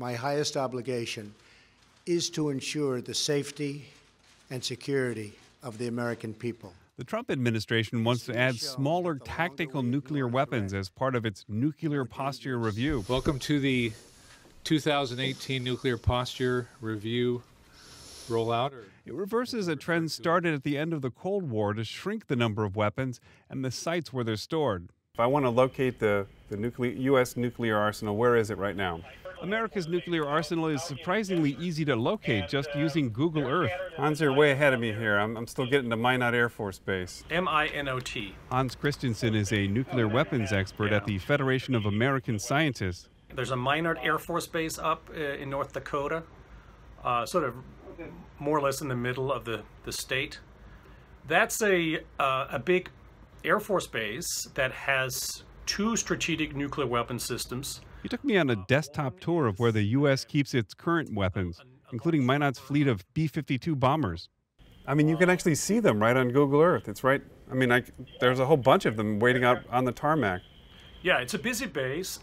my highest obligation is to ensure the safety and security of the American people. The Trump administration wants to add smaller tactical nuclear weapons as part of its nuclear posture review. Welcome to the 2018 Nuclear Posture Review rollout. It reverses a trend started at the end of the Cold War to shrink the number of weapons and the sites where they're stored. If I want to locate the U.S. nuclear arsenal, where is it right now? America's nuclear arsenal is surprisingly easy to locate just using Google Earth. Hans, you're way ahead of me here. I'm still getting to Minot Air Force Base. M-I-N-O-T. Hans Christensen is a nuclear weapons expert at the Federation of American Scientists. There's a Minot Air Force Base up in North Dakota, sort of more or less in the middle of the state. That's a big Air Force base that has 2 strategic nuclear weapon systems. He took me on a desktop tour of where the U.S. keeps its current weapons, including Minot's fleet of B-52 bombers. I mean, you can actually see them right on Google Earth. It's right, there's a whole bunch of them waiting out on the tarmac. Yeah, it's a busy base.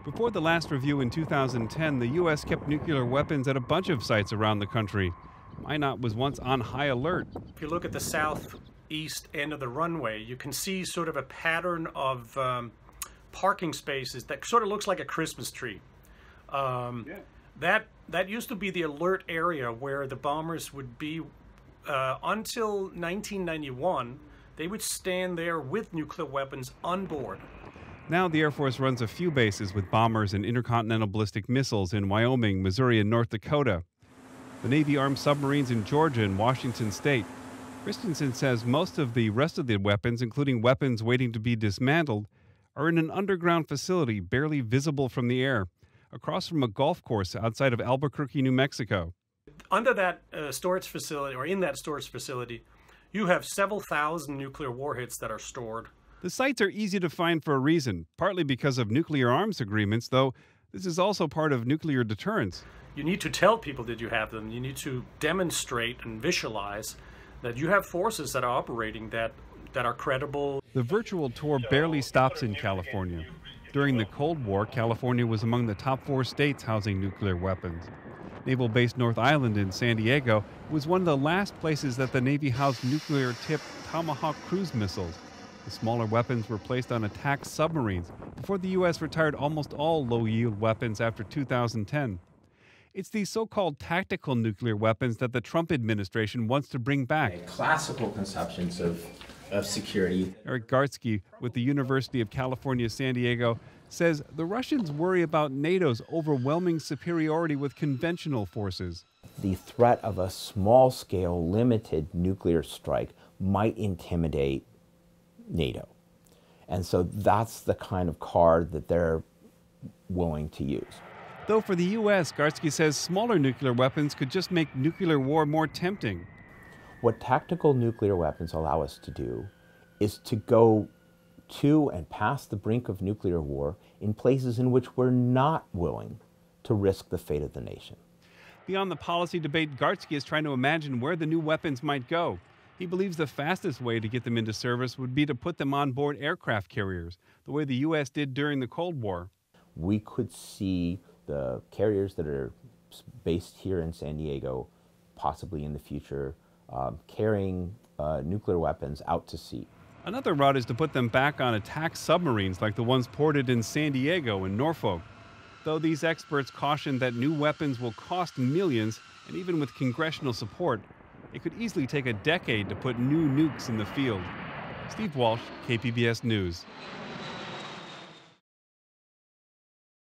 Before the last review in 2010, the U.S. kept nuclear weapons at a bunch of sites around the country. Minot was once on high alert. If you look at the southeast end of the runway, you can see sort of a pattern of parking spaces that sort of looks like a Christmas tree. That used to be the alert area where the bombers would be until 1991. They would stand there with nuclear weapons on board. Now the Air Force runs a few bases with bombers and intercontinental ballistic missiles in Wyoming, Missouri, and North Dakota. The Navy arms submarines in Georgia and Washington State. Christensen says most of the rest of the weapons, including weapons waiting to be dismantled, are in an underground facility barely visible from the air, across from a golf course outside of Albuquerque, New Mexico. Under that storage facility, or in that storage facility, you have several thousand nuclear warheads that are stored. The sites are easy to find for a reason, partly because of nuclear arms agreements, though this is also part of nuclear deterrence. You need to tell people that you have them. You need to demonstrate and visualize that you have forces that are operating that are credible. The virtual tour barely stops in California. During the Cold War, California was among the top 4 states housing nuclear weapons. Naval Base North Island in San Diego was one of the last places that the Navy housed nuclear-tipped Tomahawk cruise missiles. The smaller weapons were placed on attack submarines before the U.S. retired almost all low-yield weapons after 2010. It's these so-called tactical nuclear weapons that the Trump administration wants to bring back. Classical conceptions of security. Eric Gartsky with the University of California, San Diego, says the Russians worry about NATO's overwhelming superiority with conventional forces. The threat of a small-scale, limited nuclear strike might intimidate NATO. And so that's the kind of card that they're willing to use. Though for the U.S., Gartsky says smaller nuclear weapons could just make nuclear war more tempting. What tactical nuclear weapons allow us to do is to go to and past the brink of nuclear war in places in which we're not willing to risk the fate of the nation. Beyond the policy debate, Gartsky is trying to imagine where the new weapons might go. He believes the fastest way to get them into service would be to put them on board aircraft carriers, the way the U.S. did during the Cold War. We could see the carriers that are based here in San Diego, possibly in the future, carrying nuclear weapons out to sea. Another route is to put them back on attack submarines like the ones ported in San Diego and Norfolk. Though these experts caution that new weapons will cost millions, and even with congressional support, it could easily take a decade to put new nukes in the field. Steve Walsh, KPBS News.